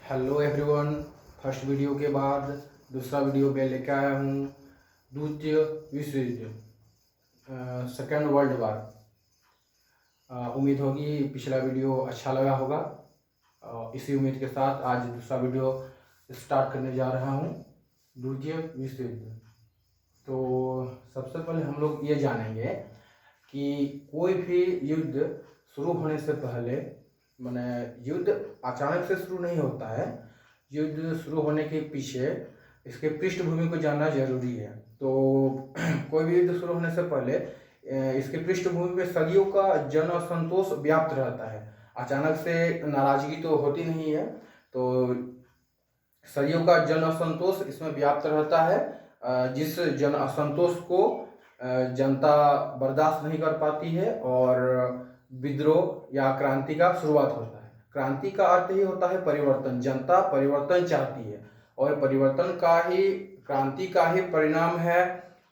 Hello everyone. First video के बाद दूसरा वीडियो मैं लेकर आया हूँ। द्वितीय विश्व युद्ध, सेकेंड वर्ल्ड वार। उम्मीद होगी पिछला वीडियो अच्छा लगा होगा। इसी उम्मीद के साथ आज दूसरा वीडियो स्टार्ट करने जा रहा हूँ, द्वितीय विश्व युद्ध। तो सबसे पहले हम लोग ये जानेंगे कि कोई भी युद्ध शुरू होने से पहले, माने युद्ध अचानक से शुरू नहीं होता है। युद्ध शुरू होने के पीछे इसके पृष्ठभूमि को जानना जरूरी है। तो कोई भी युद्ध शुरू होने से पहले इसके पृष्ठभूमि में सदियों का जन असंतोष व्याप्त रहता है। अचानक से नाराजगी तो होती नहीं है, तो सदियों का जन असंतोष इसमें व्याप्त रहता है। जिस जन असंतोष को जनता बर्दाश्त नहीं कर पाती है और विद्रोह या क्रांति का शुरुआत होता है। क्रांति का अर्थ ही होता है परिवर्तन। जनता परिवर्तन चाहती है और परिवर्तन का ही, क्रांति का ही परिणाम है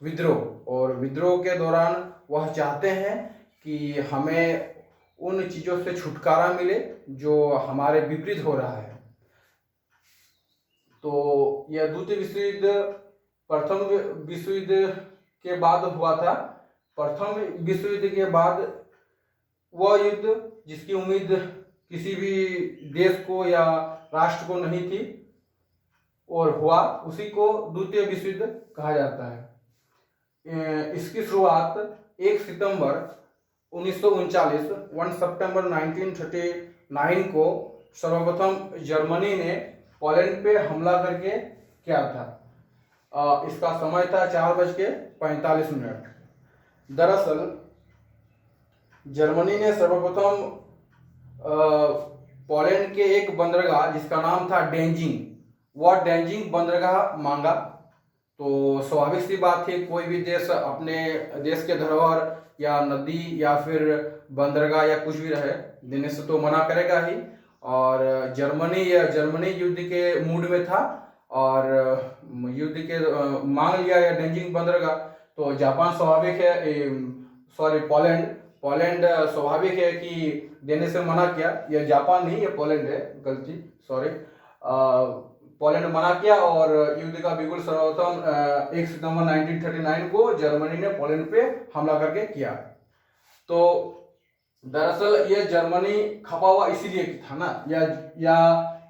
विद्रोह। और विद्रोह के दौरान वह चाहते हैं कि हमें उन चीज़ों से छुटकारा मिले जो हमारे विपरीत हो रहा है। तो यह द्वितीय विश्व युद्ध प्रथम विश्व युद्ध के बाद हुआ था। प्रथम विश्व युद्ध के बाद वह युद्ध जिसकी उम्मीद किसी भी देश को या राष्ट्र को नहीं थी और हुआ, उसी को द्वितीय विश्व युद्ध कहा जाता है। इसकी शुरुआत 1 सितंबर 1939, 1 सितंबर 1939 को सर्वप्रथम जर्मनी ने पोलैंड पे हमला करके किया था। इसका समय था 4:45। दरअसल जर्मनी ने सर्वप्रथम पोलैंड के एक बंदरगाह जिसका नाम था डेंजिंग, वह डेंजिंग बंदरगाह मांगा। तो स्वाभाविक सी बात थी, कोई भी देश अपने देश के धरोहर या नदी या फिर बंदरगाह या कुछ भी रहे देने से तो मना करेगा ही। और जर्मनी युद्ध के मूड में था और युद्ध के मांग लिया या डेंजिंग बंदरगाह। तो जापान स्वाभाविक है, पोलैंड स्वाभाविक है कि देने से मना किया। यह जापान नहीं, यह पोलैंड है, गलती, सॉरी। पोलैंड मना किया और युद्ध का बिल्कुल सर्वप्रथम 1 सितंबर 1939 को जर्मनी ने पोलैंड पे हमला करके किया। तो दरअसल ये जर्मनी खपा हुआ इसीलिए था ना, या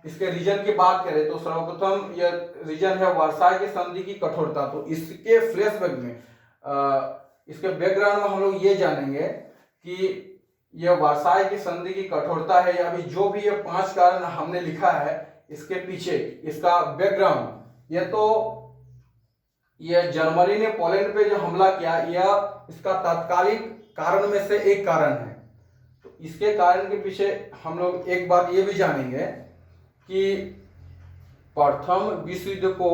इसके रीजन की बात करें तो सर्वप्रथम यह रीजन है वर्साई की संधि की कठोरता। तो इसके फ्लैशबैक में, इसके बैकग्राउंड में हम लोग ये जानेंगे कि यह वर्साई की संधि की कठोरता है, या अभी जो भी ये 5 कारण हमने लिखा है इसके पीछे इसका बैकग्राउंड। यह तो यह जर्मनी ने पोलैंड पे जो हमला किया, यह इसका तात्कालिक कारण में से एक कारण है। तो इसके कारण के पीछे हम लोग एक बात ये भी जानेंगे कि प्रथम विश्व युद्ध को,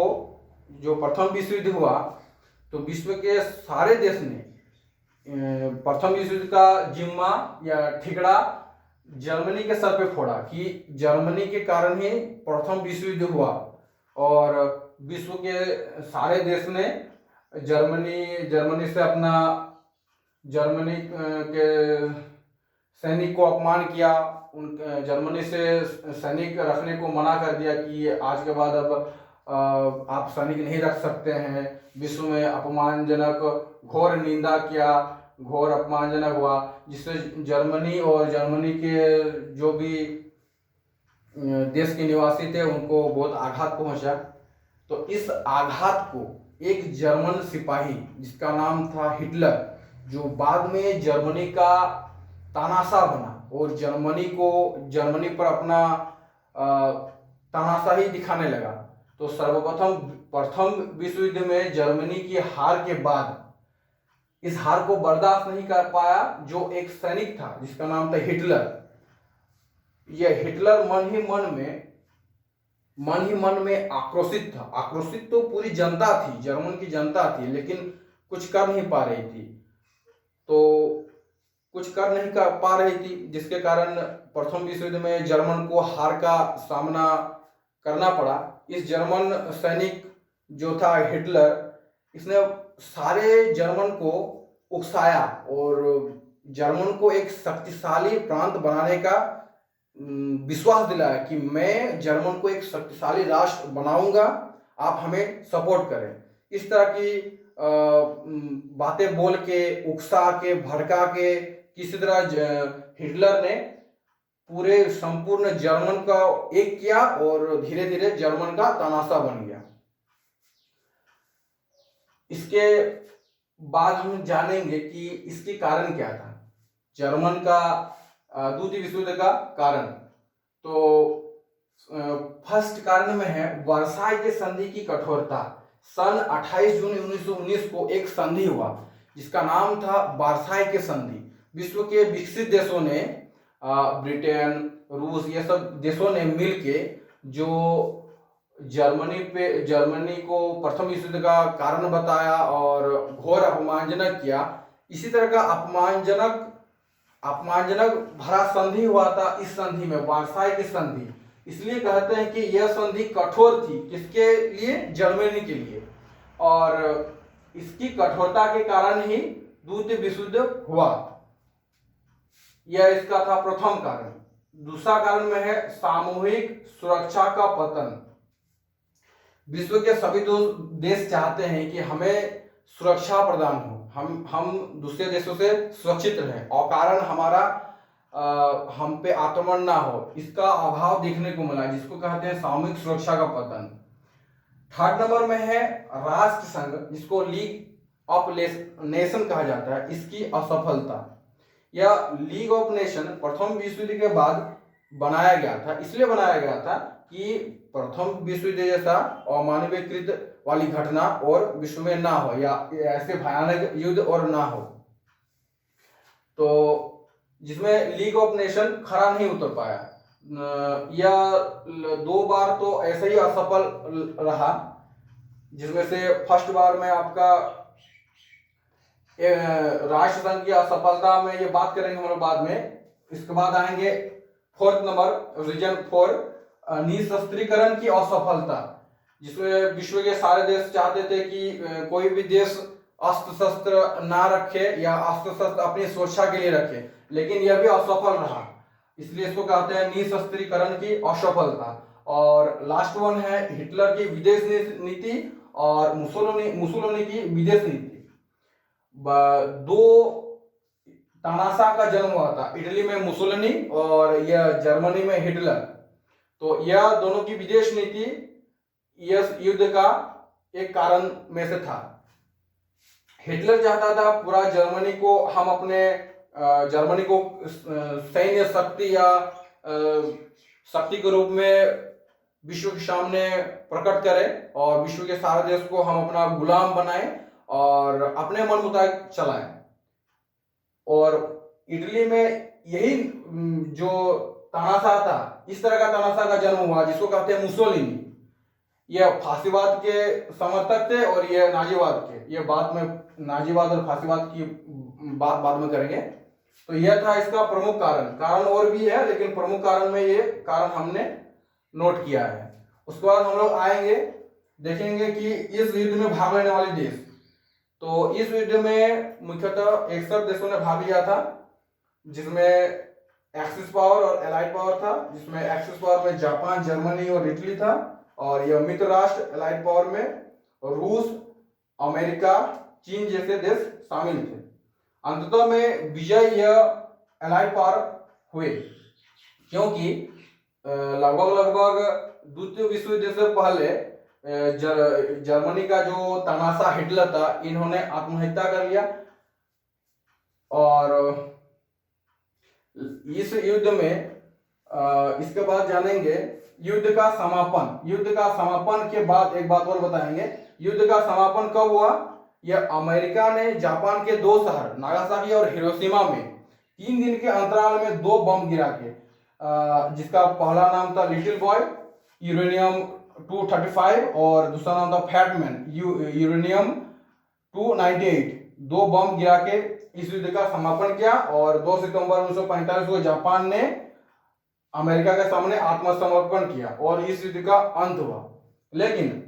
जो प्रथम विश्व युद्ध हुआ, तो विश्व के सारे देश ने प्रथम विश्व युद्ध का जिम्मा या ठिकरा जर्मनी के सर पे फोड़ा कि जर्मनी के कारण ही प्रथम विश्व युद्ध हुआ। और विश्व के सारे देश ने जर्मनी से अपना, जर्मनी के सैनिक को अपमान किया। उन जर्मनी से सैनिक रखने को मना कर दिया कि आज के बाद अब आप सैनिक नहीं रख सकते हैं। विश्व में अपमानजनक घोर निंदा किया, घोर अपमानजनक हुआ, जिससे जर्मनी और जर्मनी के जो भी देश के निवासी थे उनको बहुत आघात पहुंचा। तो इस आघात को एक जर्मन सिपाही जिसका नाम था हिटलर, जो बाद में जर्मनी का तानाशाह बना और जर्मनी पर अपना तानाशाही दिखाने लगा। तो सर्वप्रथम प्रथम विश्व युद्ध में जर्मनी की हार के बाद इस हार को बर्दाश्त नहीं कर पाया जो एक सैनिक था जिसका नाम था हिटलर। यह हिटलर मन ही मन में आक्रोशित था। आक्रोशित तो पूरी जनता थी, जर्मन की जनता थी, लेकिन कुछ कर नहीं पा रही थी। तो कुछ कर नहीं कर पा रही थी जिसके कारण प्रथम विश्व युद्ध में जर्मन को हार का सामना करना पड़ा। इस जर्मन सैनिक जो था हिटलर, इसने सारे जर्मन को उकसाया और जर्मन को एक शक्तिशाली प्रांत बनाने का विश्वास दिलाया कि मैं जर्मन को एक शक्तिशाली राष्ट्र बनाऊंगा, आप हमें सपोर्ट करें। इस तरह की बातें बोल के, उकसा के, भड़का के किसी तरह हिटलर ने पूरे संपूर्ण जर्मन का एक किया और धीरे धीरे जर्मन का तानाशाह बन गया। इसके बाद हम जानेंगे कि इसके कारण क्या था, जर्मन का द्वितीय विश्व युद्ध का कारण। तो फर्स्ट कारण में है वर्साई के संधि की कठोरता। सन 28 जून 1919 को एक संधि हुआ जिसका नाम था वर्साई के संधि। विश्व के विकसित देशों ने, ब्रिटेन, रूस, ये सब देशों ने मिलके जो जर्मनी को प्रथम विश्व युद्ध का कारण बताया और घोर अपमानजनक किया। इसी तरह का अपमानजनक भरा संधि हुआ था इस संधि में, वर्साई की संधि। इसलिए कहते हैं कि यह संधि कठोर थी, किसके लिए? जर्मनी के लिए। और इसकी कठोरता के कारण ही द्वितीय विश्व युद्ध हुआ। यह इसका था प्रथम कारण। दूसरा कारण में है सामूहिक सुरक्षा का पतन। विश्व के सभी देश चाहते हैं कि हमें सुरक्षा प्रदान हो, हम दूसरे देशों से सुरक्षित रहें और कारण हमारा हम पे आक्रमण ना हो, इसका अभाव देखने को मिला, जिसको कहते हैं सामूहिक सुरक्षा का पतन। थर्ड नंबर में है राष्ट्र संघ, जिसको लीग ऑफ नेशन कहा जाता है, इसकी असफलता। यह लीग ऑफ नेशन प्रथम विश्व युद्ध के बाद बनाया गया था। इसलिए बनाया गया था कि प्रथम विश्व युद्ध जैसा अमानवीयकृत वाली घटना और विश्व में ना हो, या ऐसे भयानक युद्ध और ना हो। तो जिसमें लीग ऑफ नेशन खरा नहीं उतर पाया, या 2 बार तो ऐसे ही असफल रहा। जिसमें से फर्स्ट बार में आपका राष्ट्र संघ की असफलता में ये बात करेंगे हम लोग बाद में। इसके बाद आएंगे फोर्थ नंबर, रीजन 4, निशस्त्रीकरण की असफलता, जिसमें विश्व के सारे देश चाहते थे कि कोई भी देश अस्त्र शस्त्र ना रखे या अस्त्र शस्त्र अपनी सुरक्षा के लिए रखे, लेकिन यह भी असफल रहा। इसलिए इसको कहते हैं निशस्त्रीकरण की असफलता। और लास्ट वन है हिटलर की विदेश नीति और मुसोलिनी की विदेश नीति। 2 तानाशाह का जन्म हुआ था, इटली में मुसोलिनी और यह जर्मनी में हिटलर। तो यह दोनों की विदेश नीति इस युद्ध का एक कारण में से था। हिटलर चाहता था पूरा जर्मनी को हम अपने जर्मनी को सैन्य शक्ति या शक्ति के रूप में विश्व के सामने प्रकट करें और विश्व के सारे देश को हम अपना गुलाम बनाएं और अपने मन मुताबिक चलाएं। और इटली में यही जो तानाशाह था, इस तरह का तानाशाह का जन्म हुआ जिसको कहते हैं मुसोलिनी। यह फांसीवाद के समर्थक थे और यह नाजीवाद के। यह बाद में नाजीवाद और फांसीवाद की बात बाद में करेंगे। तो यह था इसका प्रमुख कारण और भी है, लेकिन प्रमुख कारण में ये कारण हमने नोट किया है। उसके बाद हम लोग आएंगे, देखेंगे कि इस युद्ध में भाग लेने वाले देश। तो इस युद्ध में मुख्यतः 61 देशों ने भाग लिया था, जिसमें एक्सिस पावर और एलाइड पावर था। जिसमें एक्सिस पावर में जापान, जर्मनी और इटली था, और यह मित्र राष्ट्र एलाइड पावर में रूस, अमेरिका, चीन जैसे देश शामिल थे। अंततः में विजय यह एलाइड पावर हुए, क्योंकि लगभग द्वितीय विश्व युद्ध से पहले जर्मनी का जो तानाशाह हिटलर था, इन्होंने आत्महत्या कर लिया। और इस युद्ध में इसके बाद जानेंगे युद्ध का समापन। युद्ध का समापन के बाद एक बात और बताएंगे, युद्ध का समापन कब हुआ। यह अमेरिका ने जापान के 2 शहर नागासाकी और हिरोशिमा में 3 दिन के अंतराल में 2 बम गिरा के, जिसका पहला नाम था लिटिल बॉय यूरेनियम 235 और दूसरा नाम था फैटमैन यूरेनियम 298, 2 बम गिरा के इस युद्ध का समापन किया। और 2 सितंबर 1945 को जापान ने अमेरिका के सामने आत्मसमर्पण किया और इस युद्ध का अंत हुआ। लेकिन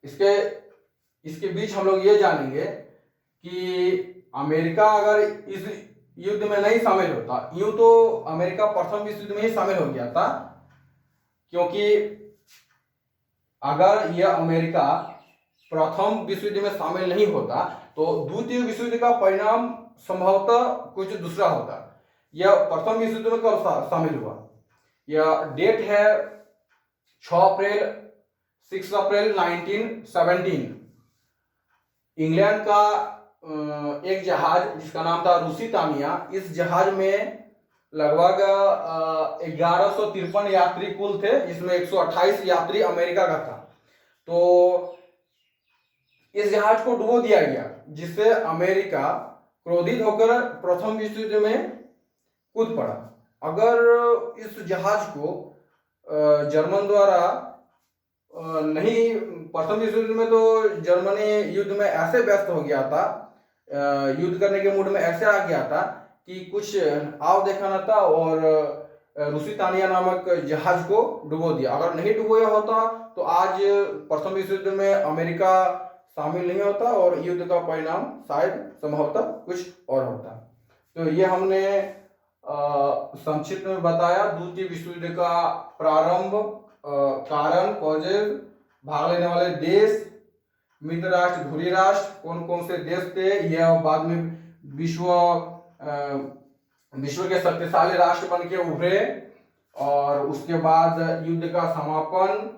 इसके बीच हम लोग ये जानेंगे कि अमेरिका अगर इस युद्ध में नहीं शामिल होता। यूं तो अमेरिका प्रथम विश्व युद्ध में ही शामिल हो गया था, क्योंकि अगर यह अमेरिका प्रथम विश्व युद्ध में शामिल नहीं होता तो द्वितीय विश्व युद्ध का परिणाम संभवतः कुछ दूसरा होता। यह प्रथम विश्व युद्ध में कब शामिल हुआ? यह डेट है 6 अप्रैल 6 अप्रैल 1917। इंग्लैंड का एक जहाज जिसका नाम था लुसितानिया, इस जहाज में लगभग 1153 यात्री कुल थे, जिसमें 128 यात्री अमेरिका का था। तो इस जहाज को डुबो दिया गया, जिससे अमेरिका क्रोधित होकर प्रथम विश्व युद्ध में कूद पड़ा। अगर इस जहाज को जर्मन द्वारा नहीं, प्रथम विश्व युद्ध में तो जर्मनी युद्ध में ऐसे व्यस्त हो गया था, युद्ध करने के मूड में ऐसे आ गया था कि कुछ आव देखा न था और लुसितानिया नामक जहाज को डुबो दिया। अगर नहीं डुबोया होता तो आज प्रथम विश्व युद्ध में अमेरिका शामिल नहीं होता और युद्ध का परिणाम शायद संभवतः कुछ और होता। तो ये हमने संक्षिप्त में बताया द्वितीय विश्व युद्ध का प्रारंभ, कारण, कॉजेज, भाग लेने वाले देश, मित्र राष्ट्र, धुरी राष्ट्र, कौन कौन से देश थे, यह बाद में विश्व के शक्तिशाली राष्ट्र बन के उभरे। और उसके बाद युद्ध का समापन,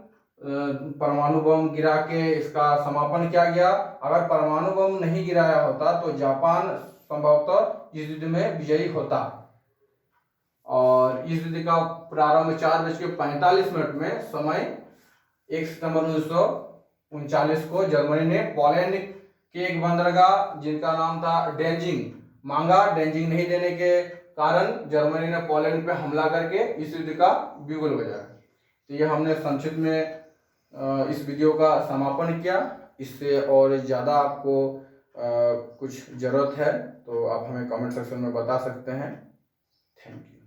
परमाणु बम गिरा के इसका समापन किया गया। अगर परमाणु बम नहीं गिराया होता तो जापान संभवतः इस युद्ध में विजयी होता। और इस युद्ध का प्रारंभ 4:45 में, समय 1 सितंबर 1939 को जर्मनी ने पोलैंड के एक बंदरगाह जिनका नाम था डेंजिंग मांगा। डेंजिंग नहीं देने के कारण जर्मनी ने पोलैंड पे हमला करके इस युद्ध का बिगुल बजाया। तो ये हमने संक्षिप्त में इस वीडियो का समापन किया। इससे और ज़्यादा आपको कुछ ज़रूरत है तो आप हमें कमेंट सेक्शन में बता सकते हैं। Thank you.